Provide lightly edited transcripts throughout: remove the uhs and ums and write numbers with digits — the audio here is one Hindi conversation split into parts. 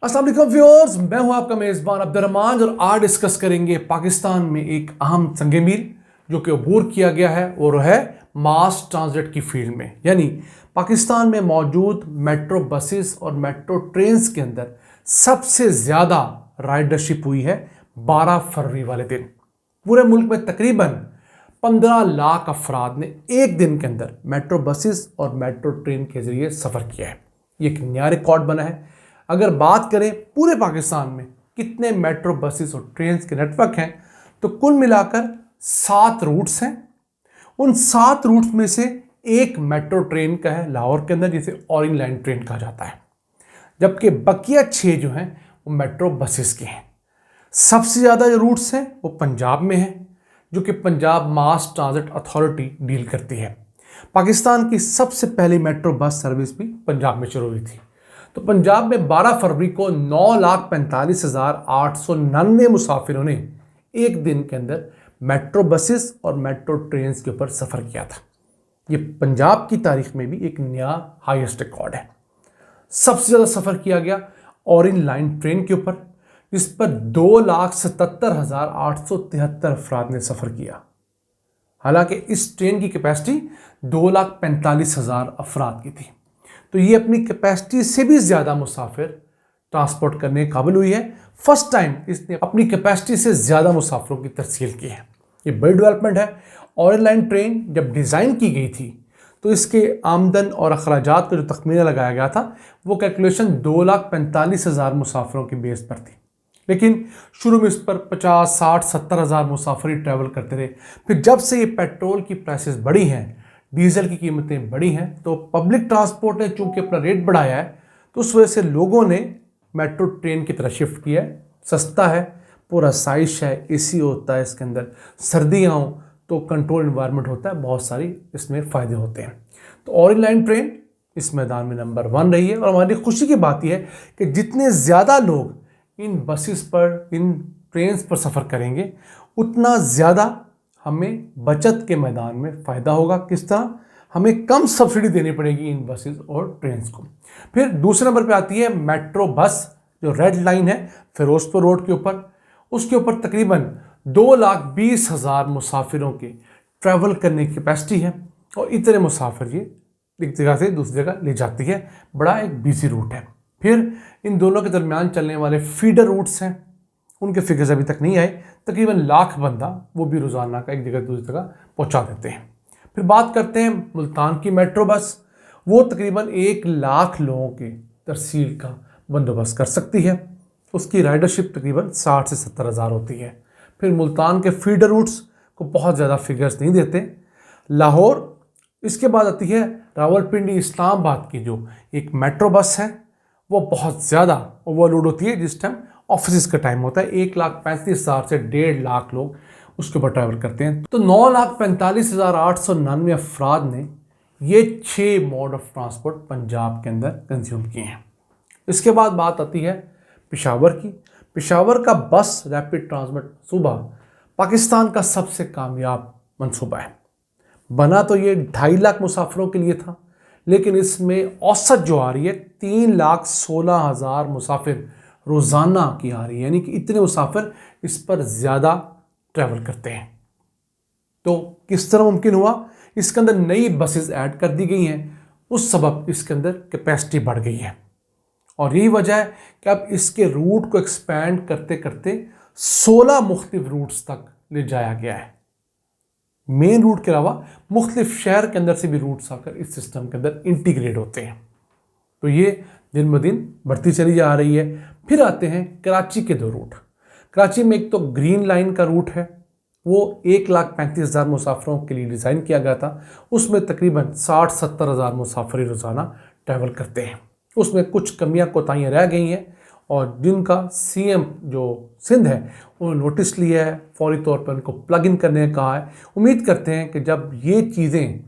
अस्सलाम वालेकुम व्यूअर्स, मैं हूं आपका मेज़बान अब्दुर्रहमान और आज डिस्कस करेंगे पाकिस्तान में एक अहम संग मील जो कि अबूर किया गया है और है मास ट्रांजिट की फील्ड में। यानी पाकिस्तान में मौजूद मेट्रो बसेस और मेट्रो ट्रेन्स के अंदर सबसे ज़्यादा राइडरशिप हुई है 12 फरवरी वाले दिन। पूरे मुल्क में तकरीबन 15 लाख अफराद ने एक दिन के अंदर मेट्रो बसेस और मेट्रो ट्रेन के ज़रिए सफ़र किया है। ये एक नया रिकॉर्ड बना है। अगर बात करें पूरे पाकिस्तान में कितने मेट्रो बसेस और ट्रेन के नेटवर्क हैं तो कुल मिलाकर 7 रूट्स हैं। उन 7 रूट्स में से एक मेट्रो ट्रेन का है लाहौर के अंदर, जिसे ऑरेंज लाइन ट्रेन कहा जाता है, जबकि बकिया 6 जो हैं वो मेट्रो बसेस के हैं। सबसे ज़्यादा जो रूट्स हैं वो पंजाब में हैं, जो कि पंजाब मास ट्रांजिट अथॉरिटी डील करती है। पाकिस्तान की सबसे पहली मेट्रो बस सर्विस भी पंजाब में शुरू हुई थी। तो पंजाब में 12 फरवरी को 9,45,899 मुसाफिरों ने एक दिन के अंदर मेट्रो बसेस और मेट्रो ट्रेन के ऊपर सफ़र किया था। ये पंजाब की तारीख में भी एक नया हाईएस्ट रिकॉर्ड है। सबसे ज़्यादा सफ़र किया गया ऑरेंज लाइन ट्रेन के ऊपर, जिस पर 2,77,873 अफराद ने सफ़र किया। हालांकि इस ट्रेन की कैपेसिटी 2,45,000 अफराद की थी, तो ये अपनी कैपेसिटी से भी ज़्यादा मुसाफिर ट्रांसपोर्ट करने के काबिल हुई है। फर्स्ट टाइम इसने अपनी कैपेसिटी से ज़्यादा मुसाफिरों की तरसील की है। ये बड़ी डेवलपमेंट है। ऑरेंज लाइन ट्रेन जब डिज़ाइन की गई थी तो इसके आमदन और अखराजात का जो तखमीना लगाया गया था वो कैलकुलेशन 2,45,000 मुसाफिरों की बेस पर थी, लेकिन शुरू में इस पर 50, 60, 70 हज़ार मुसाफिर ट्रैवल करते रहे। फिर जब से ये पेट्रोल की प्राइसेस बढ़ी हैं, डीजल की कीमतें बढ़ी हैं, तो पब्लिक ट्रांसपोर्ट ने चूंकि अपना रेट बढ़ाया है तो उस वजह से लोगों ने मेट्रो ट्रेन की तरफ शिफ्ट किया है। सस्ता है, पूरा साइज है, एसी होता है इसके अंदर, सर्दियाँ हो तो कंट्रोल इन्वायरमेंट होता है, बहुत सारी इसमें फ़ायदे होते हैं। तो ऑरेंज लाइन ट्रेन इस मैदान में नंबर 1 रही है। और हमारी खुशी की बात यह है कि जितने ज़्यादा लोग इन बसेस पर, इन ट्रेन पर सफ़र करेंगे, उतना ज़्यादा हमें बचत के मैदान में फ़ायदा होगा। किस तरह? हमें कम सब्सिडी देनी पड़ेगी इन बसेस और ट्रेन को। फिर दूसरे नंबर पे आती है मेट्रो बस, जो रेड लाइन है फिरोजपुर रोड के ऊपर। उसके ऊपर तकरीबन 2,20,000 मुसाफिरों के ट्रैवल करने की कैपेसिटी है और इतने मुसाफिर ये एक जगह से दूसरी जगह ले जाती है। बड़ा एक बिजी रूट है। फिर इन दोनों के दरमियान चलने वाले फीडर रूट्स हैं, उनके फिगर्स अभी तक नहीं आए। तकरीबन लाख बंदा वो भी रोज़ाना का एक जगह दूसरी जगह पहुंचा देते हैं। फिर बात करते हैं मुल्तान की मेट्रो बस। वो तकरीबन 1 लाख लोगों के तरसील का बंदोबस्त कर सकती है। उसकी राइडरशिप तकरीबन 60 से 70 हज़ार होती है। फिर मुल्तान के फीडर रूट्स को बहुत ज़्यादा फिगर्स नहीं देते। लाहौर, इसके बाद आती है रावलपिंडी इस्लामाबाद की जो एक मेट्रो बस है, वो बहुत ज़्यादा ओवरलोड होती है जिस टाइम ऑफिस का टाइम होता है। 1,35,000 से 1.5 लाख लोग उसके ऊपर ट्रैवल करते हैं। तो 9,45,899 अफराद ने ये 6 मोड ऑफ ट्रांसपोर्ट पंजाब के अंदर कंज्यूम किए हैं। इसके बाद बात आती है पेशावर की। पेशावर का बस रैपिड ट्रांसमिट सूबा पाकिस्तान का सबसे कामयाब मंसूबा है। बना तो ये 2.5 लाख मुसाफिरों के लिए था, लेकिन इसमें औसत जो आ रही है 3,16,000 मुसाफिर रोज़ाना की आ रही है। यानी कि इतने मुसाफिर इस पर ज़्यादा ट्रैवल करते हैं। तो किस तरह मुमकिन हुआ? इसके अंदर नई बसेस ऐड कर दी गई हैं, उस सबब इसके अंदर कैपेसिटी बढ़ गई है। और यही वजह है कि अब इसके रूट को एक्सपैंड करते करते 16 मुख्तलिफ रूट्स तक ले जाया गया है। मेन रूट के अलावा मुख्तलिफ शहर के अंदर से भी रूट्स आकर इस सिस्टम के अंदर इंटीग्रेट होते हैं। तो ये दिन ब दिन बढ़ती चली जा रही है। फिर आते हैं कराची के 2 रूट। कराची में एक तो ग्रीन लाइन का रूट है, वो 1,35,000 मुसाफिरों के लिए डिज़ाइन किया गया था। उसमें तकरीबन 60-70 हज़ार मुसाफिर रोज़ाना ट्रैवल करते हैं। उसमें कुछ कमियां कोताहियाँ रह गई हैं और जिनका सीएम जो सिंध है उन्होंने नोटिस लिया है, फौरी तौर पर उनको प्लग इन करने का कहा है। उम्मीद करते हैं कि जब ये चीज़ें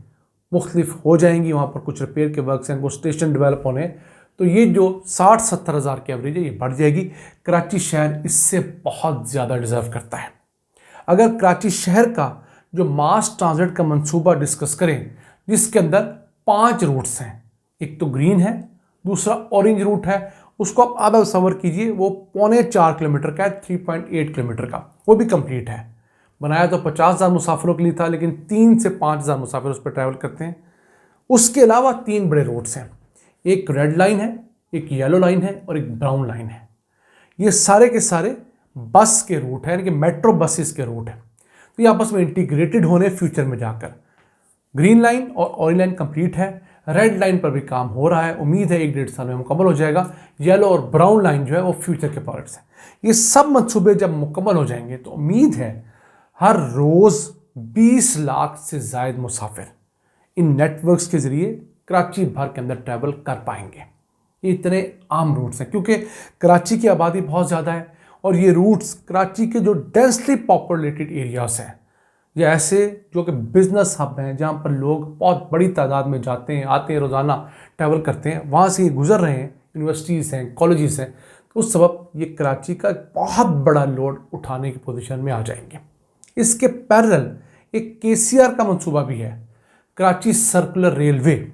मुख्तलिफ हो जाएंगी, वहाँ पर कुछ रिपेयर के वर्क्स हैं, कुछ स्टेशन डेवलप होने, तो ये जो 60-70 हज़ार की एवरेज है ये बढ़ जाएगी। कराची शहर इससे बहुत ज़्यादा डिज़र्व करता है। अगर कराची शहर का जो मास ट्रांजिट का मंसूबा डिस्कस करें, जिसके अंदर 5 रूट्स हैं, एक तो ग्रीन है, दूसरा ऑरेंज रूट है, उसको आप आधा सफ़र कीजिए, वो 3.25 किलोमीटर का है, 3.8 किलोमीटर का, वो भी कंप्लीट है। बनाया तो 50,000 मुसाफिरों के लिए था, लेकिन 3 से 5,000 मुसाफिर उस पर ट्रैवल करते हैं। उसके अलावा 3 बड़े रोड्स हैं, एक रेड लाइन है, एक येलो लाइन है और एक ब्राउन लाइन है। ये सारे के सारे बस के रूट हैं, यानी कि मेट्रो बसेस के रूट हैं। तो ये आपस में इंटीग्रेटेड होने फ्यूचर में जाकर। ग्रीन लाइन और ऑरेंज लाइन कंप्लीट है, रेड लाइन पर भी काम हो रहा है, उम्मीद है 1-1.5 साल में मुकम्मल हो जाएगा। येलो और ब्राउन लाइन जो है वो फ्यूचर के प्रोजेक्ट्स हैं। ये सब मंसूबे जब मुकम्मल हो जाएंगे तो उम्मीद है हर रोज़ 20 लाख से ज़ायद मुसाफिर इन नेटवर्क्स के ज़रिए कराची भर के अंदर ट्रैवल कर पाएंगे। ये इतने आम रूट्स हैं क्योंकि कराची की आबादी बहुत ज़्यादा है और ये रूट्स कराची के जो डेंसली पॉपुलेटेड एरियाज हैं या ऐसे जो कि बिजनेस हब हैं, जहाँ पर लोग बहुत बड़ी तादाद में जाते हैं, आते हैं, रोज़ाना ट्रैवल करते हैं, वहाँ से ये गुजर रहे हैं, यूनिवर्सिटीज़ हैं, कॉलेजेस हैं, तो उस सबब ये कराची का बहुत बड़ा लोड उठाने की पोजीशन में आ जाएंगे। इसके पैरेलल एक KCR का मंसूबा भी है, कराची सर्कुलर रेलवे।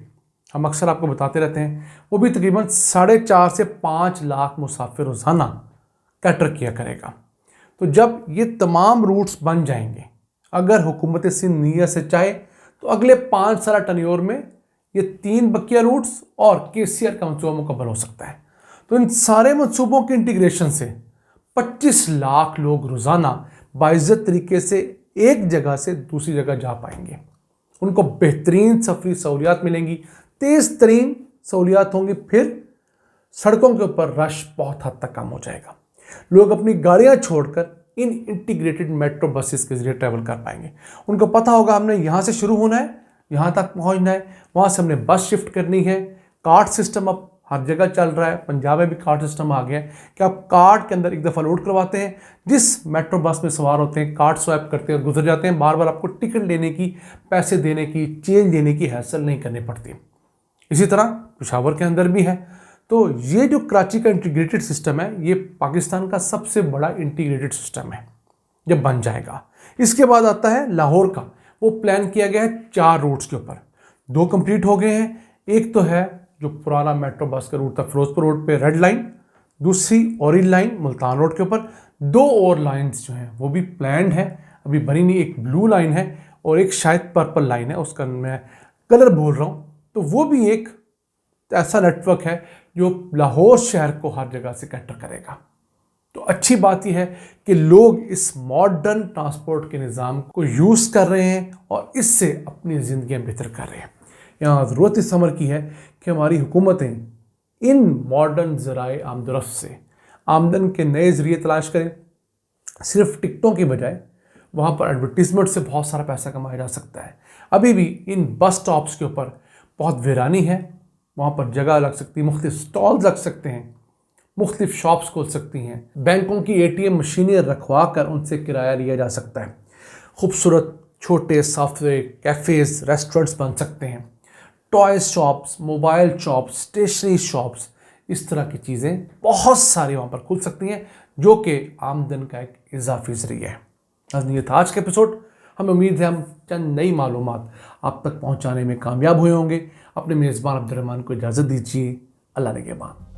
हम अक्सर आपको बताते रहते हैं, वो भी तकरीबन 4.5 से 5 लाख मुसाफिर रोज़ाना कैटर किया करेगा। तो जब ये तमाम रूट्स बन जाएंगे, अगर हुकूमत सिंध नीयत से चाहे तो अगले 5 साल टन्योर में ये 3 बकिया रूट्स और KCR का मंसूबा मुकम्मल हो सकता है। तो इन सारे मंसूबों के इंटीग्रेशन से 25 लाख लोग रोज़ाना बाइज्जत तरीके से एक जगह से दूसरी जगह जा पाएंगे। उनको बेहतरीन सफरी सहूलियात मिलेंगी, तेज़ तरीन सहूलियात होंगी, फिर सड़कों के ऊपर रश बहुत हद तक कम हो जाएगा। लोग अपनी गाड़ियाँ छोड़कर इन इंटीग्रेटेड मेट्रो बसेस के जरिए ट्रैवल कर पाएंगे। उनको पता होगा हमने यहाँ से शुरू होना है, यहाँ तक पहुँचना है, वहाँ से हमने बस शिफ्ट करनी है। कार्ड सिस्टम अब हर जगह चल रहा है, पंजाब में भी कार्ड सिस्टम आ गया है कि आप कार्ड के अंदर एक दफ़ा लोड करवाते हैं, जिस मेट्रो बस में सवार होते हैं कार्ड स्वैप करते हैं और गुजर जाते हैं। बार बार आपको टिकट लेने की, पैसे देने की, चेंज देने की हैसल नहीं करनी पड़ती। इसी तरह पेशावर के अंदर भी है। तो ये जो कराची का इंटीग्रेटेड सिस्टम है, ये पाकिस्तान का सबसे बड़ा इंटीग्रेटेड सिस्टम है जब बन जाएगा। इसके बाद आता है लाहौर का, वो प्लान किया गया है 4 रूट्स के ऊपर, 2 कंप्लीट हो गए हैं। एक तो है जो पुराना मेट्रो बस का रूट था फिरोजपुर रोड पे रेड लाइन, दूसरी ऑरेंज लाइन मुल्तान रोड के ऊपर। 2 और लाइन्स जो हैं वो भी प्लान्ड है, अभी बनी नहीं। एक ब्लू लाइन है और एक शायद पर्पल लाइन है, उसका मैं कलर भूल रहा हूँ। तो वो भी एक ऐसा नेटवर्क है जो लाहौर शहर को हर जगह से कैटर करेगा। तो अच्छी बात यह है कि लोग इस मॉडर्न ट्रांसपोर्ट के निज़ाम को यूज़ कर रहे हैं और इससे अपनी ज़िंदगियाँ बेहतर कर रहे हैं। यहाँ ज़रूरत इस अमर की है कि हमारी हुकूमतें इन मॉडर्न ज़राए आमदरफ्त से आमदन के नए ज़रिए तलाश करें। सिर्फ टिकटों की बजाय वहाँ पर एडवर्टीज़मेंट से बहुत सारा पैसा कमाया जा सकता है। अभी भी इन बस स्टॉप्स के ऊपर बहुत वीरानी है, वहाँ पर जगह लग सकती है, मुख्तलिफ स्टॉल्स लग सकते हैं, मुख्तलिफ शॉप्स खोल सकती हैं, बैंकों की ATM मशीनें रखवा कर उनसे किराया लिया जा सकता है, खूबसूरत छोटे सॉफ्टवेयर कैफ़ेज़ रेस्टोरेंट्स बन सकते हैं, toy shops, mobile shops, stationery shops, इस तरह की चीज़ें बहुत सारी वहाँ पर खुल सकती हैं जो कि आमदन का एक इजाफी ज़रिया है। ये था आज का एपिसोड। हमें उम्मीद है हम चंद नई मालूमात आप तक पहुँचाने में कामयाब हुए होंगे। अपने मेज़बान अब्दुर्रहमान को इजाज़त दीजिए। अल्लाह निगहबान।